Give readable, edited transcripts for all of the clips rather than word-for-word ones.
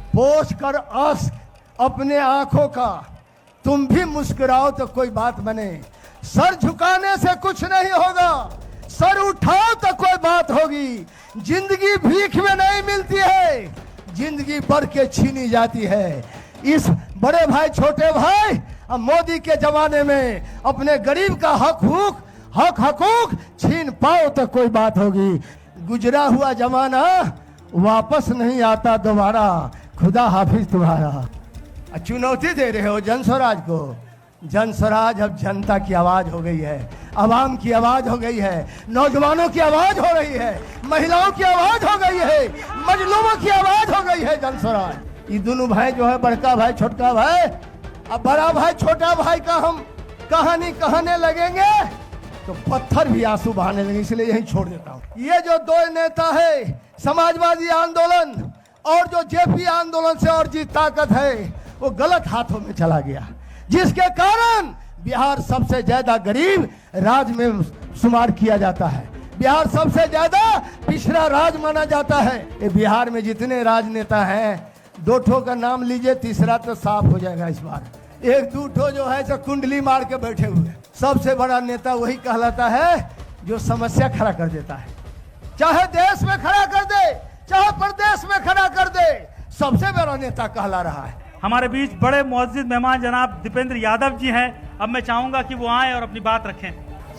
पोंछ कर आंसू अपने आंखों का, तुम भी मुस्कुराओ तो कोई बात बने। सर झुकाने से कुछ नहीं होगा, सर उठाओ तो कोई बात होगी। जिंदगी भीख में नहीं मिलती है, जिंदगी बढ़ के छीनी जाती है। इस बड़े भाई छोटे भाई अब मोदी के जमाने में अपने गरीब का हक हकूक छीन पाओ तो कोई बात होगी। गुजरा हुआ जमाना वापस नहीं आता दोबारा, खुदा हाफिज तुम्हारा। चुनौती दे रहे हो जन स्वराज को। जन स्वराज अब जनता की आवाज हो गई है, आवाम की आवाज हो गई है, नौजवानों की आवाज हो रही है, महिलाओं की आवाज हो गई है, मजलूमों की आवाज हो गई है। जन स्वराज ये दोनों भाई जो है, बड़का भाई छोटका भाई, अब बड़ा भाई छोटा भाई का हम कहानी कहने लगेंगे तो पत्थर भी आंसू बहाने लगे, इसलिए यही छोड़ देता हूँ। ये जो दो नेता है, समाजवादी आंदोलन और जो जेपी आंदोलन से और जी ताकत है, वो गलत हाथों में चला गया, जिसके कारण बिहार सबसे ज्यादा गरीब राज्य में शुमार किया जाता है। बिहार सबसे ज्यादा पिछड़ा राज्य माना जाता है। ये बिहार में जितने राजनेता हैं, दो ठो का नाम लीजिए, तीसरा तो साफ हो जाएगा इस बार। एक दो ठो जो है कुंडली मार के बैठे हुए। सबसे बड़ा नेता वही कहलाता है जो समस्या खड़ा कर देता है, चाहे देश में खड़ा कर दे, चाहे प्रदेश में खड़ा कर दे, सबसे बड़ा नेता कहला रहा है। हमारे बीच बड़े मुअज्जिज मेहमान जनाब दीपेंद्र यादव जी हैं। अब मैं चाहूंगा कि वो आए और अपनी बात रखें।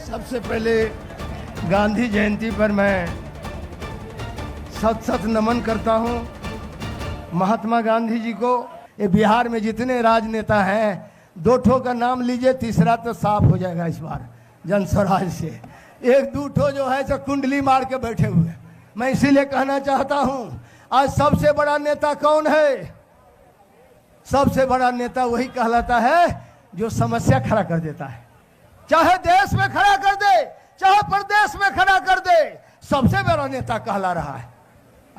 सबसे पहले गांधी जयंती पर मैं सत नमन करता हूं महात्मा गांधी जी को। ये बिहार में जितने राजनेता हैं, दो ठो का नाम लीजिए, तीसरा तो साफ हो जाएगा इस बार जन स्वराज से। एक दो ठो जो है कुंडली मार के बैठे हुए। मैं इसीलिए कहना चाहता हूं, आज सबसे बड़ा नेता कौन है? सबसे बड़ा नेता वही कहलाता है जो समस्या खड़ा कर देता है, चाहे देश में खड़ा कर दे, चाहे प्रदेश में खड़ा कर दे, सबसे बड़ा नेता कहला रहा है।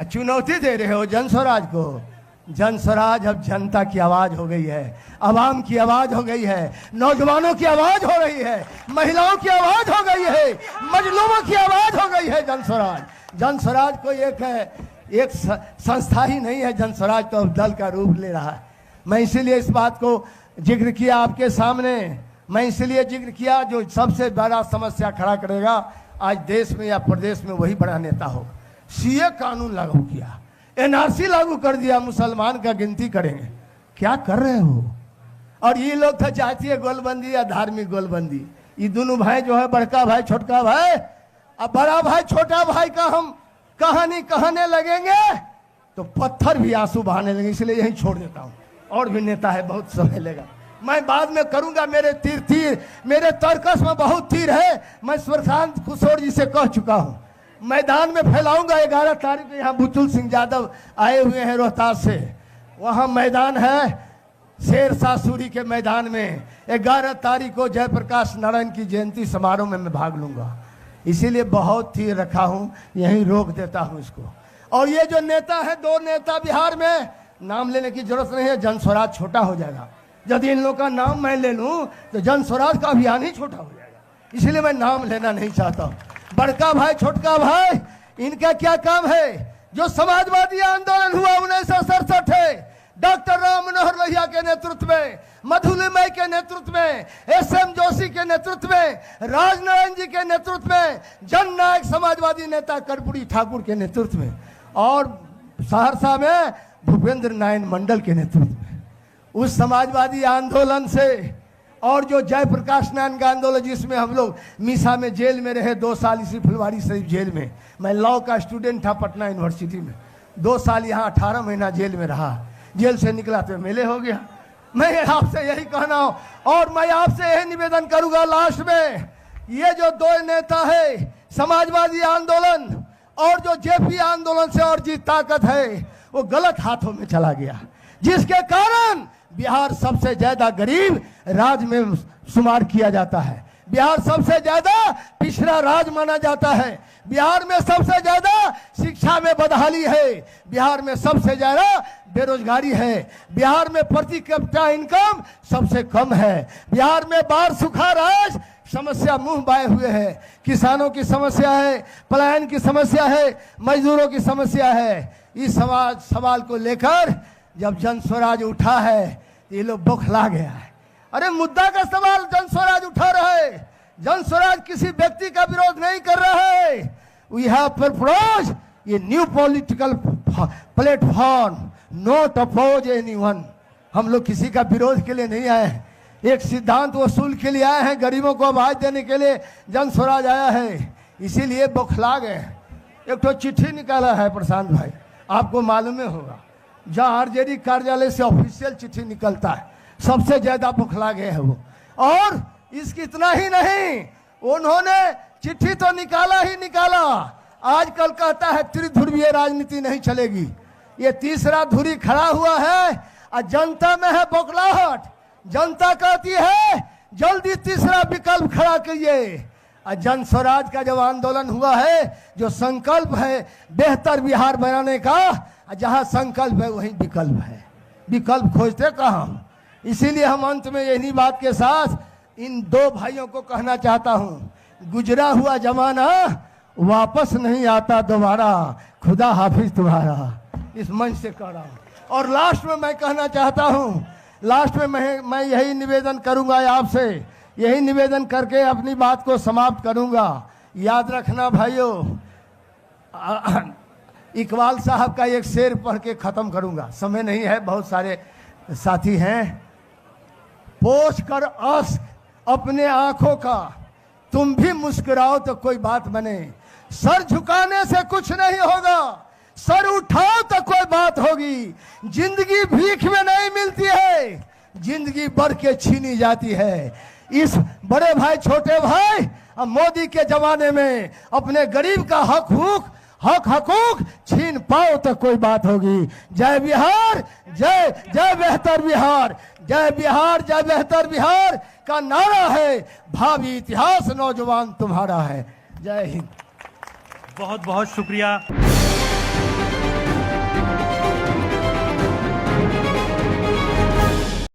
चुनौती दे रहे हो जन स्वराज को। जन स्वराज अब जनता की आवाज हो गई है, आवाम की आवाज हो गई है, नौजवानों की आवाज हो रही है, महिलाओं की आवाज हो गई है, मजलूमों की आवाज हो गई है। जन स्वराज, जन स्वराज को एक संस्था ही नहीं है, जन स्वराज तो अब दल का रूप ले रहा है। मैं इसीलिए इस बात को जिक्र किया आपके सामने। मैं इसलिए जिक्र किया जो सबसे बड़ा समस्या खड़ा करेगा आज देश में या प्रदेश में, वही बड़ा नेता हो। सीए कानून लागू किया, एनआरसी लागू कर दिया, मुसलमान का गिनती करेंगे। क्या कर रहे हो? और ये लोग था जातीय गोलबंदी या धार्मिक गोलबंदी। ये दोनों भाई जो है, बड़का भाई छोटका भाई, अब बड़ा भाई छोटा भाई का हम कहानी कहने लगेंगे तो पत्थर भी आंसू बहाने लगेंगे, इसलिए यही छोड़ देता हूँ। और भी नेता है, बहुत समय लेगा, मैं बाद में करूंगा। मेरे मेरे तर्कस में बहुत तीर है। मैं सुशांत किशोर जी से कह चुका हूं, मैदान में फैलाऊंगा। 11 तारीख को यहाँ बुचुल सिंह यादव आए हुए हैं रोहतास से, वहां मैदान है शेर शाह सूरी के मैदान में। 11 तारीख को जयप्रकाश नारायण की जयंती समारोह में मैं भाग लूंगा। इसीलिए बहुत तीर रखा हूं, यहीं रोक देता हूं इसको। और ये जो नेता है, दो नेता बिहार में, नाम लेने की जरूरत नहीं है, जन स्वराज छोटा हो जाएगा। यदि इन लोगों का नाम मैं ले लूं तो जन स्वराज का अभियान ही छोटा हो जाएगा, इसलिए मैं नाम लेना नहीं चाहता हूं। बड़का भाई छोटका भाई, इनका क्या काम है? जो समाजवादी आंदोलन हुआ 1967 है, डॉक्टर राम मनोहर लोहिया के नेतृत्व में, मधुलिमय के नेतृत्व में, एसएम जोशी के नेतृत्व में, राजनारायण जी के नेतृत्व में, जननायक समाजवादी नेता कर्पूरी ठाकुर के नेतृत्व में, और सहरसा में भूपेंद्र नारायण मंडल के नेतृत्व में। उस समाजवादी आंदोलन से और जो जयप्रकाश नारायण का आंदोलन, जिसमें हम लोग मीसा में जेल में रहे 2 साल, इसी फुलवारी शरीफ जेल में। मैं लॉ का स्टूडेंट था पटना यूनिवर्सिटी में, 2 साल यहाँ 18 महीना जेल में रहा। जेल से निकला तो मेले हो गया। मैं आपसे यही कहना हूं, और मैं आपसे यही निवेदन करूंगा लास्ट में, ये जो दो नेता है, समाजवादी आंदोलन और जो जेपी आंदोलन से और जी ताकत है, वो गलत हाथों में चला गया, जिसके कारण बिहार सबसे ज्यादा गरीब राज्य में शुमार किया जाता है। बिहार सबसे ज्यादा पिछड़ा राज्य माना जाता है। बिहार में सबसे ज्यादा शिक्षा में बदहाली है। बिहार में सबसे ज्यादा बेरोजगारी है। बिहार में प्रति कैपिटा इनकम सबसे कम है। बिहार में बाढ़, सुखाड़, आज समस्या मुंह बाए हुए है। किसानों की समस्या है, पलायन की समस्या है, मजदूरों की समस्या है। इस सवाल को लेकर जब जन स्वराज उठा है तो ये लोग बौखला गया है। अरे मुद्दा का सवाल जन स्वराज उठा रहा है, जन स्वराज किसी व्यक्ति का विरोध नहीं कर रहा है। वी हैव प्रपोज ये new political platform, not oppose anyone. हम लोग किसी का विरोध के लिए नहीं आए हैं, एक सिद्धांत वसूल के लिए आए हैं, गरीबों को आवाज देने के लिए जन स्वराज आया है, इसीलिए बौखला गए। एक तो चिट्ठी निकाला है प्रशांत भाई, आपको मालूम ही होगा, जहाँ आरजेडी कार्यालय से ऑफिशियल चिट्ठी निकलता है, सबसे ज्यादा बौखला गए है वो। और इसकी इतना ही नहीं, उन्होंने चिट्ठी तो निकाला ही निकाला, आजकल कहता है त्रिध्रुवीय राजनीति नहीं चलेगी। ये तीसरा धुरी खड़ा हुआ है और जनता में है बौखलाहट। जनता कहती है जल्दी तीसरा विकल्प खड़ा कीजिए। और जन स्वराज का जब आंदोलन हुआ है, जो संकल्प है बेहतर बिहार बनाने का, जहां संकल्प है वहीं विकल्प है, विकल्प खोजते कहाँ। इसीलिए हम अंत में इन्हीं बात के साथ इन दो भाइयों को कहना चाहता हूं, गुजरा हुआ जमाना वापस नहीं आता दोबारा, खुदा हाफिज तुम्हारा, इस मंच से कह रहा हूं। और लास्ट में मैं कहना चाहता हूं, लास्ट में मैं यही निवेदन करूंगा आपसे, यही निवेदन करके अपनी बात को समाप्त करूंगा। याद रखना भाइयों, इकबाल साहब का एक शेर पढ़ के खत्म करूंगा, समय नहीं है, बहुत सारे साथी हैं। पोछ कर आंख अपने आंखों का, तुम भी मुस्कुराओ तो कोई बात बने। सर झुकाने से कुछ नहीं होगा, सर उठाओ तो कोई बात होगी। जिंदगी भीख में नहीं मिलती है, जिंदगी बढ़ के छीनी जाती है। इस बड़े भाई छोटे भाई अब मोदी के जमाने में अपने गरीब का हक हकूक छीन पाओ तो कोई बात होगी। जय बिहार, जय जय बेहतर बिहार, जय बिहार जय बेहतर बिहार का नारा है, भावी इतिहास नौजवान तुम्हारा है। जय हिंद। बहुत बहुत शुक्रिया।